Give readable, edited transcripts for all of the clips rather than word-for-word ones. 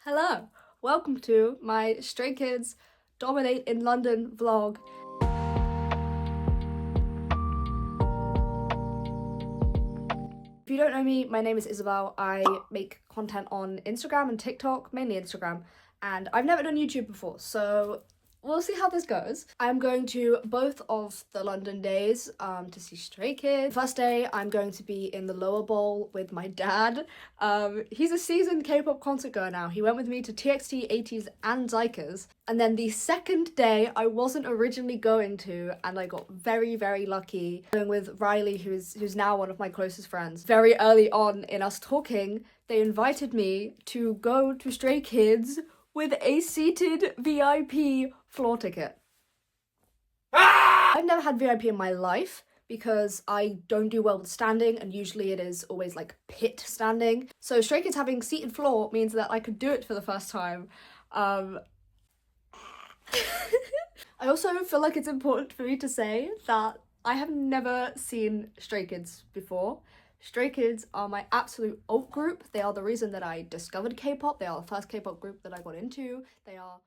Hello, welcome to my Stray Kids dominATE in London vlog. If you don't know me, my name is Isabel. I make content on Instagram and TikTok, mainly Instagram, and I've never done YouTube before, so we'll see how this goes. I'm going to both of the London days to see Stray Kids. First day, I'm going to be in the Lower Bowl with my dad. He's a seasoned K-pop concert goer now. He went with me to TXT, ATEEZ and Zykas. And then the second day, I wasn't originally going to, and I got very, very lucky going with Riley, who's now one of my closest friends. Very early on in us talking, they invited me to go to Stray Kids with a seated VIP floor ticket. I've never had VIP in my life because I don't do well with standing, and usually it is always like pit standing. So Stray Kids having seated floor means that I could do it for the first time. I also feel like it's important for me to say that I have never seen Stray Kids before. Stray Kids are my absolute alt group. They are the reason that I discovered K-pop. They are the first K-pop group that I got into. They are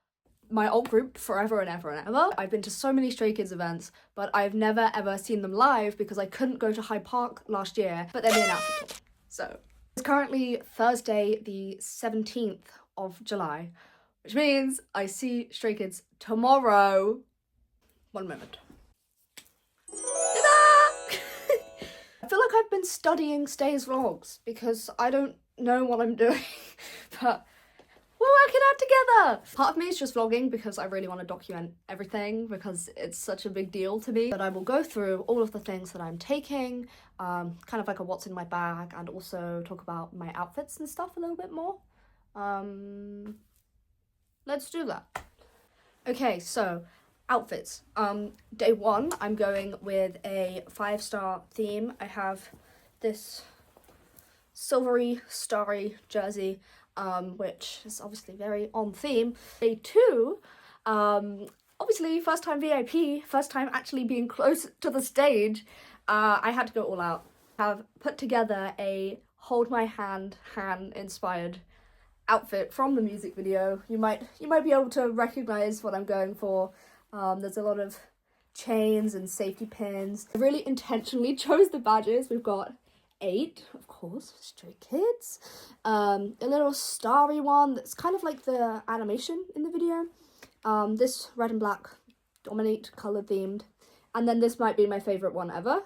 my alt group forever and ever and ever. I've been to so many Stray Kids events, but I've never ever seen them live because I couldn't go to Hyde Park last year, but then they announced the tour. So it's currently Thursday, the 17th of July, which means I see Stray Kids tomorrow. One moment. I feel like I've been studying Stay's vlogs because I don't know what I'm doing, but we're working out together. Part of me is just vlogging because I really want to document everything because it's such a big deal to me. But I will go through all of the things that I'm taking, kind of like a what's in my bag, and also talk about my outfits and stuff a little bit more. Let's do that. Okay, so outfits. Day one, I'm going with a 5-star theme. I have this silvery, starry jersey, which is obviously very on theme. Day two, obviously first time VIP, first time actually being close to the stage. I had to go all out. I've put together a hold my hand inspired outfit from the music video. You might be able to recognize what I'm going for. There's a lot of chains and safety pins. I really intentionally chose the badges. We've got 8, of course, Stray Kids. A little starry one that's kind of like the animation in the video. This red and black dominATE color themed. And then this might be my favorite one ever.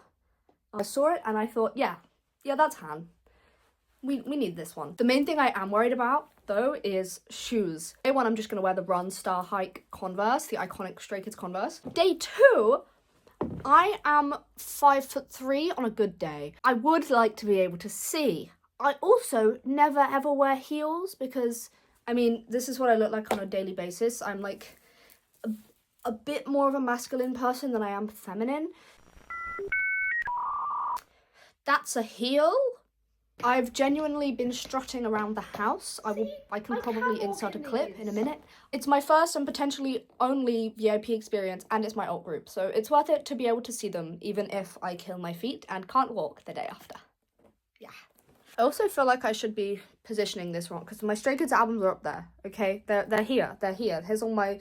I saw it and I thought, yeah, that's Han. We need this one. The main thing I am worried about, though, is shoes. Day one, I'm just going to wear the Run Star Hike Converse, the iconic Stray Kids Converse. Day two, I am 5'3" on a good day. I would like to be able to see. I also never ever wear heels because, I mean, this is what I look like on a daily basis. I'm like a bit more of a masculine person than I am feminine. That's a heel. I've genuinely been strutting around the house. I can probably insert a clip in a minute. It's my first and potentially only VIP experience, and it's my alt group, so it's worth it to be able to see them, even if I kill my feet and can't walk the day after. Yeah. I also feel like I should be positioning this wrong, because my Stray Kids albums are up there, okay? They're here. Here's all my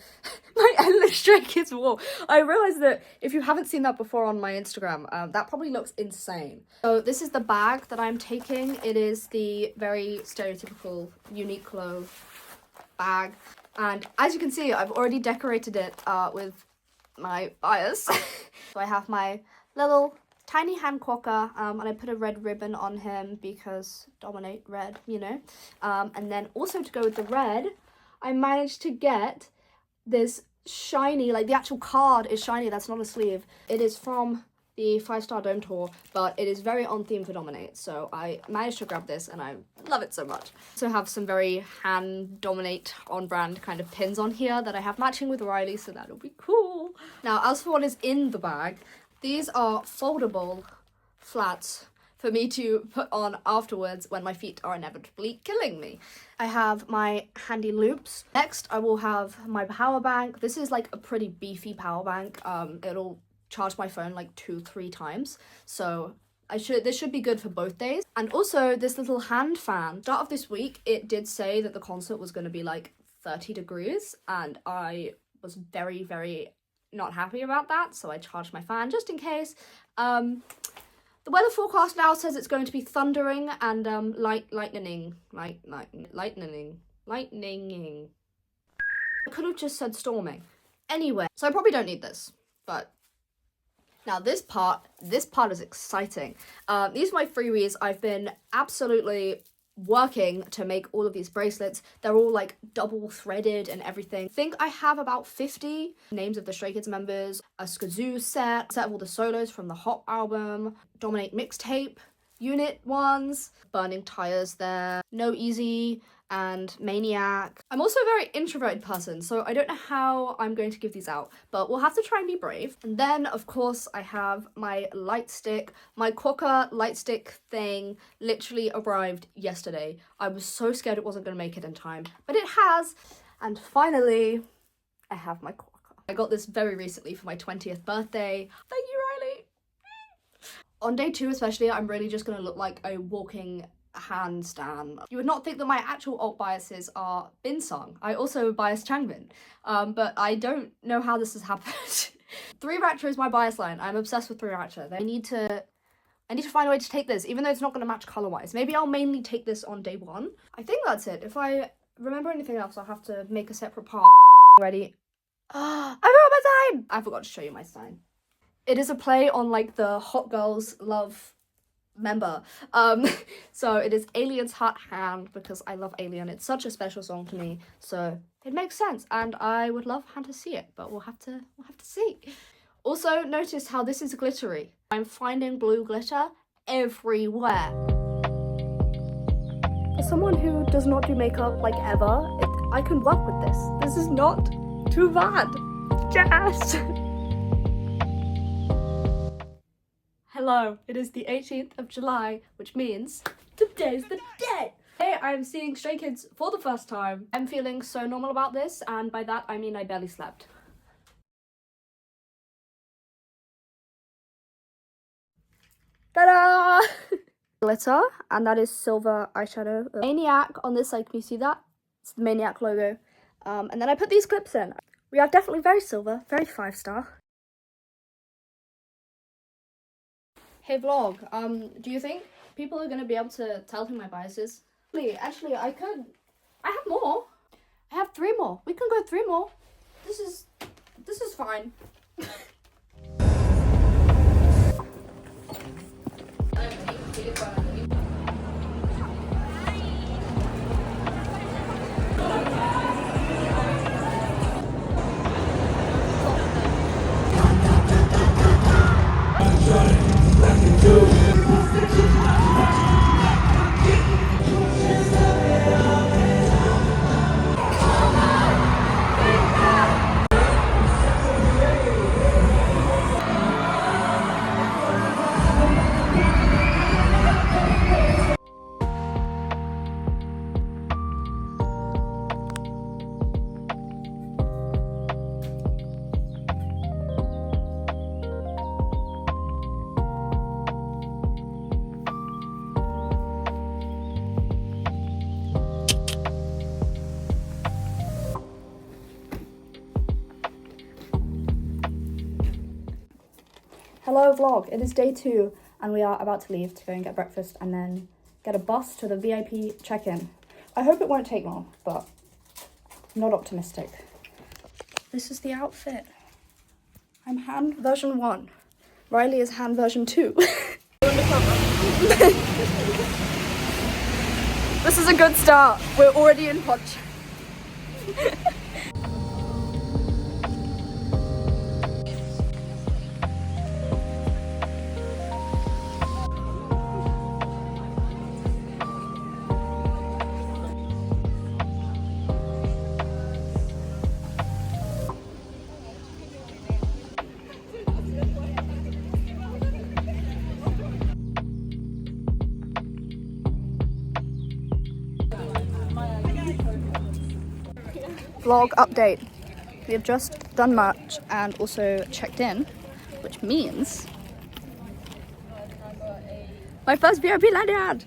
endless Stray Kids wall. I realised that if you haven't seen that before on my Instagram, that probably looks insane. So this is the bag that I'm taking. It is the very stereotypical Uniqlo bag. And as you can see, I've already decorated it with my bias. So I have my little tiny hand quokka, and I put a red ribbon on him because dominATE red, you know. And then also to go with the red, I managed to get this shiny, like the actual card is shiny, that's not a sleeve. It is from the 5-star Dome Tour, but it is very on theme for dominATE, so I managed to grab this and I love it so much. So I have some very Han dominATE on brand kind of pins on here that I have matching with Riley, so that'll be cool. Now, as for what is in the bag, these are foldable flats for me to put on afterwards when my feet are inevitably killing me. I have my handy loops. Next, I will have my power bank. This is like a pretty beefy power bank. It'll charge my phone like 2-3 times. So This should be good for both days. And also this little hand fan. Start of this week, it did say that the concert was going to be like 30 degrees, and I was very, very not happy about that, so I charged my fan just in case. The weather forecast now says it's going to be thundering and lightning. I could have just said storming. Anyway, so I probably don't need this, but now this part is exciting. These are my freebies. I've been absolutely working to make all of these bracelets. They're all like double threaded and everything. I think I have about 50 names of the Stray Kids members, a Skazoo set of all the solos from the Hop album, dominATE mixtape, unit ones, Burning Tires there, No Easy, and Maniac. I'm also a very introverted person, so I don't know how I'm going to give these out, but we'll have to try and be brave. And then, of course, I have my light stick. My Quokka light stick thing literally arrived yesterday. I was so scared it wasn't going to make it in time, but it has. And finally, I have my Quokka. I got this very recently for my 20th birthday. Thank you, Riley! On day 2 especially, I'm really just going to look like a walking handstand. You would not think that my actual alt biases are Bin Song. I also bias Changbin, but I don't know how this has happened. 3 Ratcha is my bias line. I'm obsessed with 3 Ratcha. I need to find a way to take this, even though it's not going to match color-wise. Maybe I'll mainly take this on day 1. I think that's it. If I remember anything else, I'll have to make a separate part. Ready? I forgot my sign! I forgot to show you my sign. It is a play on like the Hot Girls Love member. So it is Alien's Heart Hand, because I love Alien. It's such a special song to me, so it makes sense, and I would love Han to see it, but we'll have to see. Also, notice how this is glittery. I'm finding blue glitter everywhere. For someone who does not do makeup like ever, I can work with this. This is not too bad. Yes! Hello, it is the 18th of July, which means today's the day! Hey, I'm seeing Stray Kids for the first time. I'm feeling so normal about this, and by that I mean I barely slept. Ta-da! Glitter, and that is silver eyeshadow. Maniac on this side, can you see that? It's the Maniac logo. And then I put these clips in. We are definitely very silver, very 5-star. Hey vlog, do you think people are gonna be able to tell who my bias is? Actually, I have more. I have 3 more. We can go 3 more. This is fine. Hello vlog, it is day 2 and we are about to leave to go and get breakfast and then get a bus to the VIP check-in. I hope it won't take long, but I'm not optimistic. This is the outfit. I'm Han version 1. Riley is Han version 2. This is a good start. We're already in Podge. Vlog update. We have just done merch and also checked in, which means My first VIP lanyard!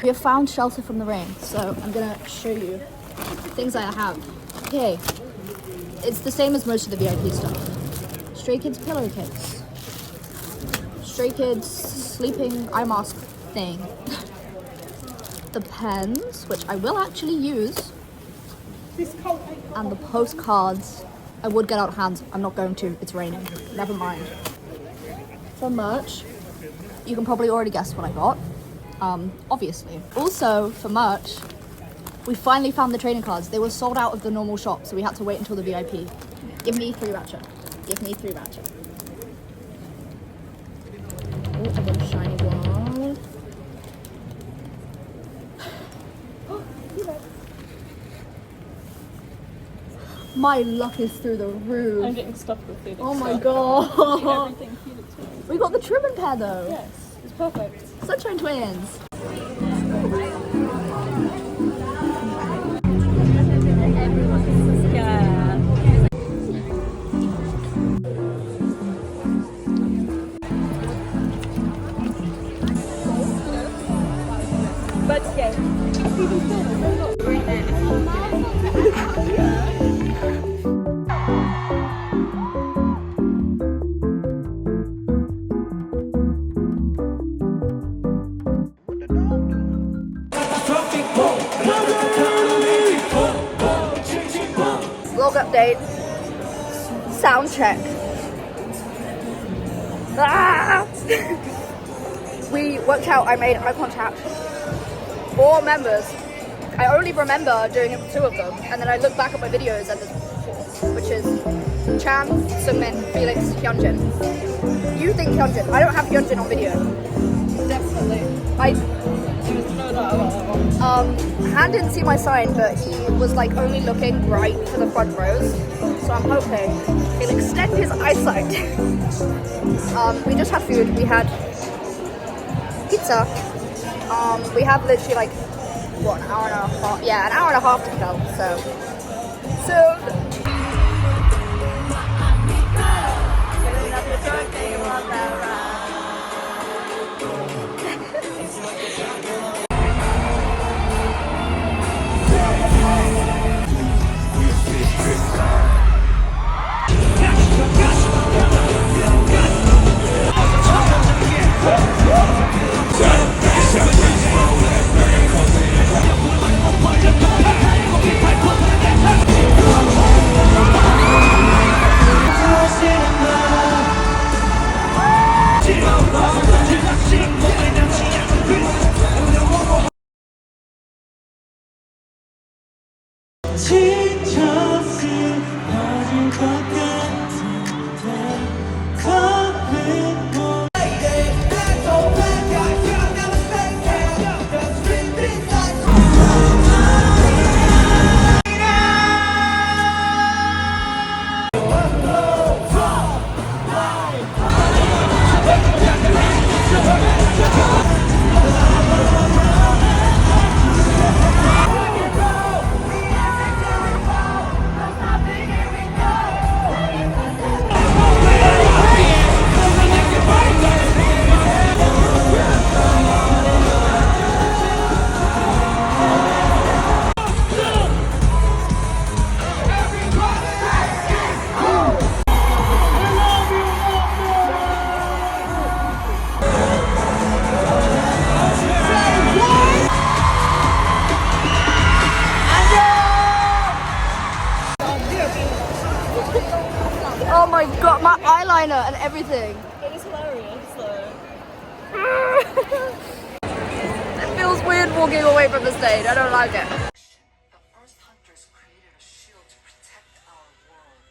We have found shelter from the rain, so I'm gonna show you things I have. Okay, it's the same as most of the VIP stuff. Stray Kids pillowcase. Stray Kids sleeping eye mask thing. The pens, which I will actually use. And the postcards. I would get out hands. I'm not going to. It's raining. Never mind. For merch, you can probably already guess what I got. Obviously. Also, for merch, we finally found the trading cards. They were sold out of the normal shop, so we had to wait until the VIP. Give me 3 ratchet. Give me 3 ratchet. Oh, I got a shiny one. My luck is through the roof. I'm getting stuffed with Felix. Oh my god. Everything Felix wants. We got the Truman pair though. Yes, it's perfect. Sunshine twins. Yeah. But yeah. Vlog update. Sound check. Ah! We worked out I made eye contact. 4 members. I only remember doing it with 2 of them, and then I look back at my videos and there's 4, which is Chan, Sungmin, Felix, Hyunjin. You think Hyunjin? I don't have Hyunjin on video. Definitely. Han didn't see my sign, but he was like only looking right for the front rows. So I'm hoping he'll extend his eyesight. We just had food. We had pizza. We have literally like what, an hour and a half? Yeah, an hour and a half to kill. So. Oh my god, my eyeliner and everything. It is hilarious though. It feels weird walking away from the stage. I don't like it. The Earth Hunters created a shield to protect our world,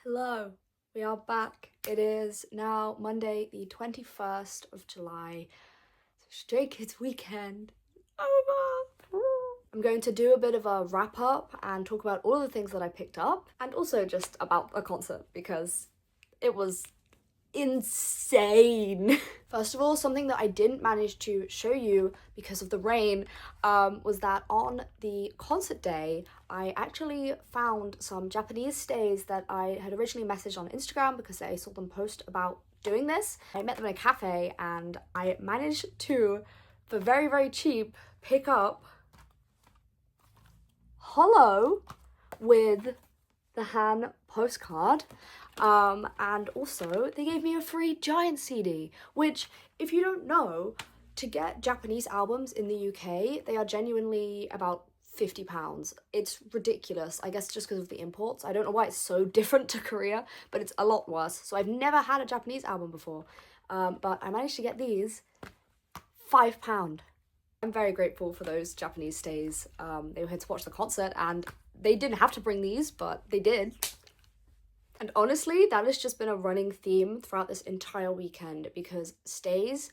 Hello, we are back. It is now Monday, the 21st of July. Stray Kids weekend. Over. I'm going to do a bit of a wrap up and talk about all the things that I picked up, and also just about the concert because it was insane. First of all, something that I didn't manage to show you because of the rain was that on the concert day, I actually found some Japanese stays that I had originally messaged on Instagram because I saw them post about doing this. I met them in a cafe and I managed to, for very, very cheap, pick up Hollow with the Han postcard. And also they gave me a free Giant CD, which, if you don't know, to get Japanese albums in the UK, they are genuinely about £50. It's ridiculous, I guess just because of the imports. I don't know why it's so different to Korea, but it's a lot worse. So I've never had a Japanese album before, but I managed to get these, £5. I'm very grateful for those Japanese stays. They were here to watch the concert and they didn't have to bring these, but they did. And honestly, that has just been a running theme throughout this entire weekend because stays,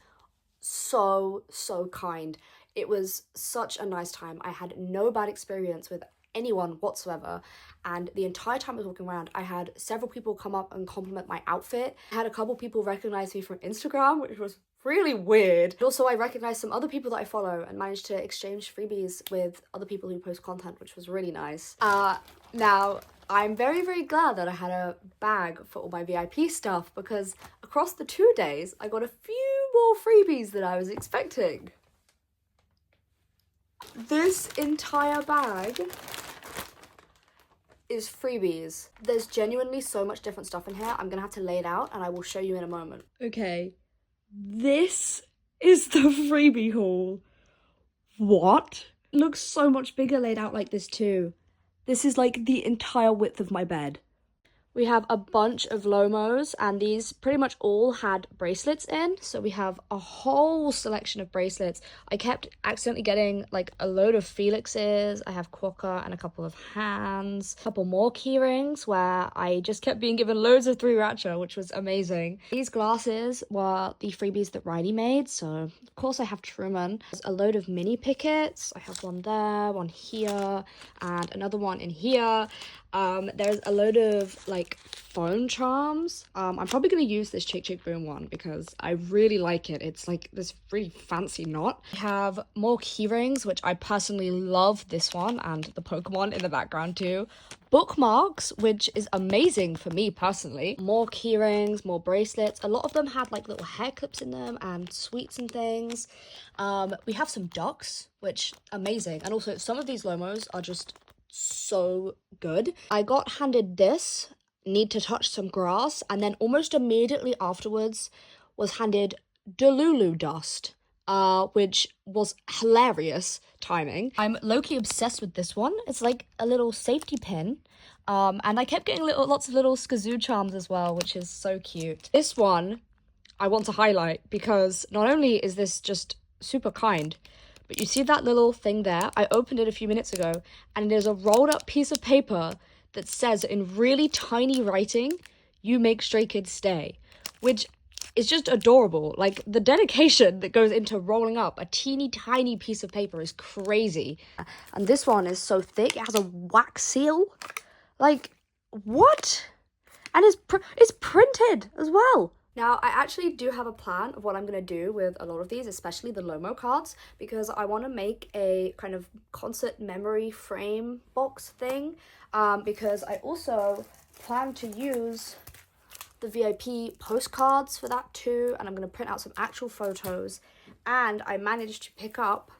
so kind. It was such a nice time. I had no bad experience with anyone whatsoever, and the entire time I was walking around, I had several people come up and compliment my outfit. I had a couple people recognize me from Instagram, which was really weird. Also, I recognized some other people that I follow and managed to exchange freebies with other people who post content, which was really nice. Now, I'm very, very glad that I had a bag for all my VIP stuff because across the 2 days, I got a few more freebies than I was expecting. This entire bag is freebies. There's genuinely so much different stuff in here. I'm gonna have to lay it out and I will show you in a moment. Okay, this is the freebie haul. What? It looks so much bigger laid out like this too. This is like the entire width of my bed. We have a bunch of Lomos and these pretty much all had bracelets in. So we have a whole selection of bracelets. I kept accidentally getting like a load of Felixes. I have Quokka and a couple of hands. A couple more key rings where I just kept being given loads of 3 Ratcha, which was amazing. These glasses were the freebies that Riley made. So of course I have Truman. There's a load of mini pickets. I have one there, one here, and another one in here. There's a load of like phone charms. I'm probably going to use this Chick Chick Boom one because I really like it. It's like this really fancy knot. I have more key rings, which I personally love this one and the Pokemon in the background too. Bookmarks, which is amazing for me personally. More key rings, more bracelets. A lot of them had like little hair clips in them and sweets and things. We have some ducks, which amazing. And also some of these Lomos are just so good. I got handed this, need to touch some grass, and then almost immediately afterwards was handed Delulu dust, which was hilarious timing. I'm low-key obsessed with this one. It's like a little safety pin. And I kept getting lots of little Skazoo charms as well, which is so cute. This one I want to highlight because not only is this just super kind, but you see that little thing there? I opened it a few minutes ago, and there's a rolled up piece of paper that says in really tiny writing, "You make Stray Kids stay," which is just adorable. Like, the dedication that goes into rolling up a teeny tiny piece of paper is crazy. And this one is so thick, it has a wax seal. Like, what? And it's printed as well. Now, I actually do have a plan of what I'm going to do with a lot of these, especially the Lomo cards, because I want to make a kind of concert memory frame box thing, because I also plan to use the VIP postcards for that too, and I'm going to print out some actual photos, and I managed to pick up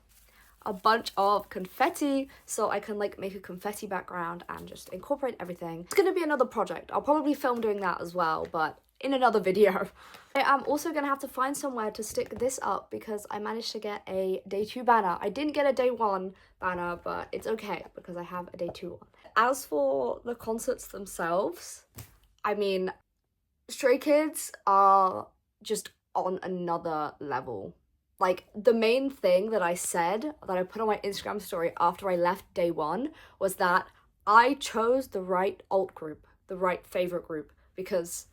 a bunch of confetti so I can like make a confetti background and just incorporate everything. It's going to be another project. I'll probably film doing that as well, but in another video. I am also gonna have to find somewhere to stick this up because I managed to get a day 2 banner. I didn't get a day 1 banner, but it's okay because I have a day 2 one. As for the concerts themselves, I mean, Stray Kids are just on another level. Like, the main thing that I said, that I put on my Instagram story after I left day 1, was that I chose the right alt group, the right favorite group, because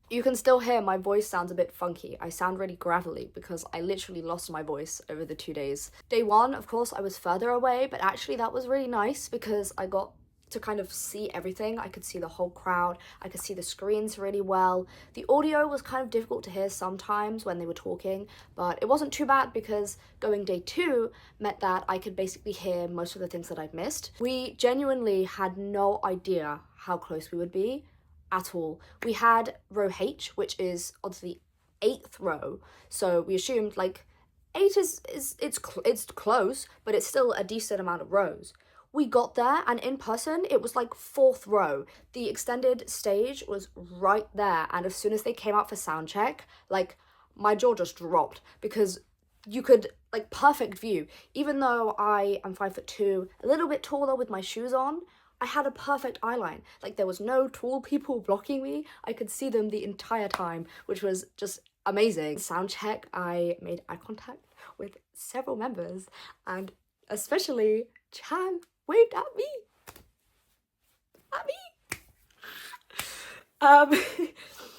you can still hear my voice sounds a bit funky. I sound really gravelly because I literally lost my voice over the 2 days. Day 1, of course, I was further away, but actually that was really nice because I got to kind of see everything. I could see the whole crowd, I could see the screens really well. The audio was kind of difficult to hear sometimes when they were talking, but it wasn't too bad because going day 2 meant that I could basically hear most of the things that I'd missed. We genuinely had no idea how close we would be at all. We had row H, which is on the 8th row, so we assumed like 8 it's close, but it's still a decent amount of rows. We got there, and in person, it was like 4th row. The extended stage was right there, and as soon as they came out for sound check, like, my jaw just dropped, because you could, like, perfect view. Even though I am 5'2", a little bit taller with my shoes on, I had a perfect eye line. Like, there was no tall people blocking me. I could see them the entire time, which was just amazing. Sound check, I made eye contact with several members, and especially Chan waved at me.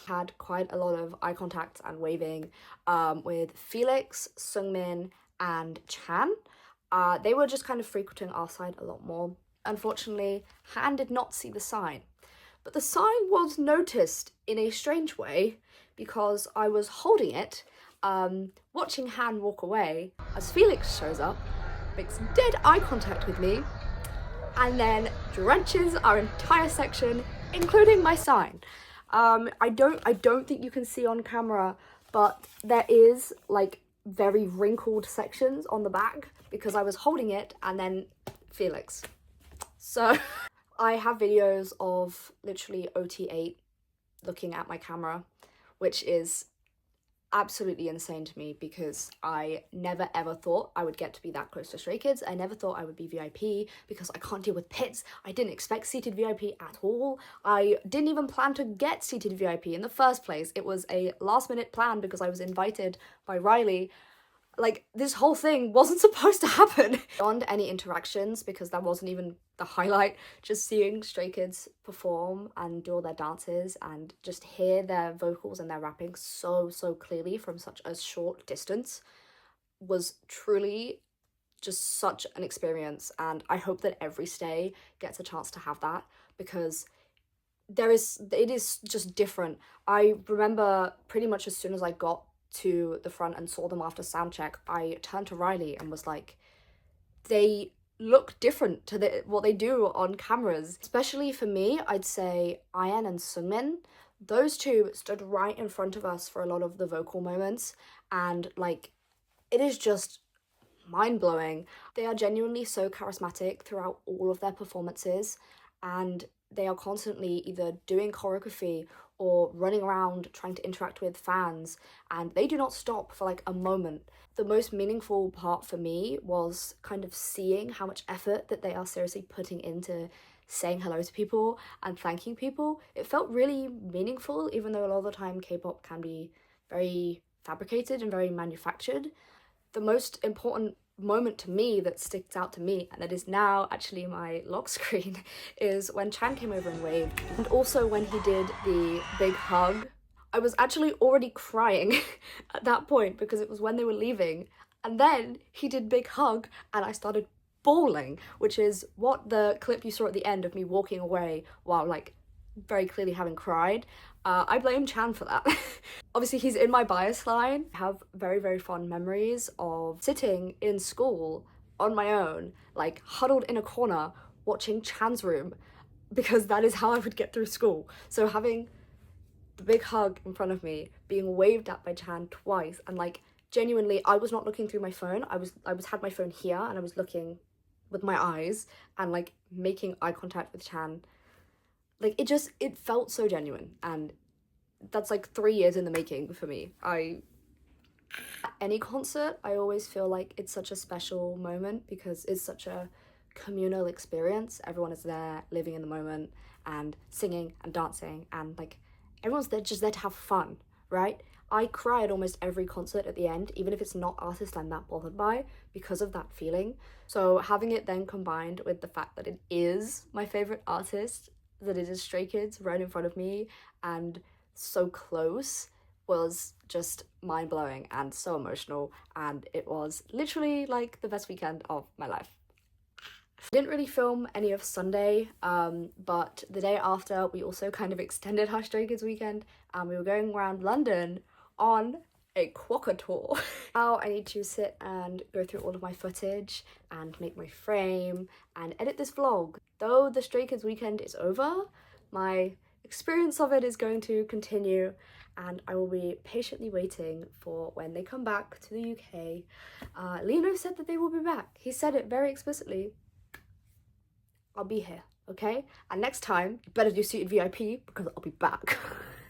Had quite a lot of eye contact and waving with Felix, Sungmin, and Chan. They were just kind of frequenting our side a lot more. Unfortunately, Han did not see the sign, but the sign was noticed in a strange way because I was holding it, watching Han walk away as Felix shows up, makes dead eye contact with me, and then drenches our entire section, including my sign. I don't think you can see on camera, but there is like very wrinkled sections on the back because I was holding it and then Felix. So I have videos of literally OT8 looking at my camera, which is absolutely insane to me because I never ever thought I would get to be that close to Stray Kids. I never thought I would be VIP because I can't deal with pits. I didn't expect seated VIP at all. I didn't even plan to get seated VIP in the first place. It was a last minute plan because I was invited by Riley. Like, this whole thing wasn't supposed to happen. Beyond any interactions, because that wasn't even the highlight, just seeing Stray Kids perform and do all their dances and just hear their vocals and their rapping so clearly from such a short distance was truly just such an experience. And I hope that every stay gets a chance to have that because it is just different. I remember pretty much as soon as I got to the front and saw them after sound check, I turned to Riley and was like, they look different to what they do on cameras. Especially for me, I'd say Ian and Sungmin. Those two stood right in front of us for a lot of the vocal moments, and like, it is just mind-blowing. They are genuinely so charismatic throughout all of their performances, and they are constantly either doing choreography or running around trying to interact with fans, and they do not stop for like a moment. The most meaningful part for me was kind of seeing how much effort that they are seriously putting into saying hello to people and thanking people. It felt really meaningful, even though a lot of the time K-pop can be very fabricated and very manufactured. The most important moment to me that sticks out to me, and that is now actually my lock screen, is when Chan came over and waved, and also when he did the big hug. I was actually already crying at that point because it was when they were leaving, and then he did big hug and I started bawling, which is what the clip you saw at the end of me walking away while like very clearly having cried. I blame Chan for that. Obviously, he's in my bias line. I have very fond memories of sitting in school on my own, like huddled in a corner, watching Chan's room, because that is how I would get through school. So having the big hug in front of me, being waved at by Chan twice, and like genuinely, I was not looking through my phone. I had my phone here, and I was looking with my eyes and like making eye contact with Chan. Like, it felt so genuine, and that's like 3 years in the making for me. At any concert, I always feel like it's such a special moment because it's such a communal experience. Everyone is there, living in the moment, and singing and dancing, and like, everyone's there just there to have fun, right? I cry at almost every concert at the end, even if it's not artists I'm that bothered by, because of that feeling. So having it then combined with the fact that it is my favorite artist, that it is Stray Kids right in front of me and so close, was just mind-blowing and so emotional, and it was literally like the best weekend of my life. I didn't really film any of Sunday, but the day after we also kind of extended our Stray Kids weekend and we were going around London on a quokka tour. Now I need to sit and go through all of my footage and make my frame and edit this vlog. Though the Stray Kids weekend is over, my experience of it is going to continue and I will be patiently waiting for when they come back to the UK. Lino said that they will be back. He said it very explicitly. I'll be here, okay? And next time, you better do Suited VIP because I'll be back.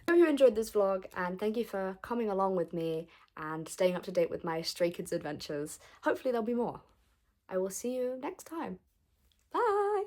I hope you enjoyed this vlog and thank you for coming along with me and staying up to date with my Stray Kids adventures. Hopefully there'll be more. I will see you next time. Bye!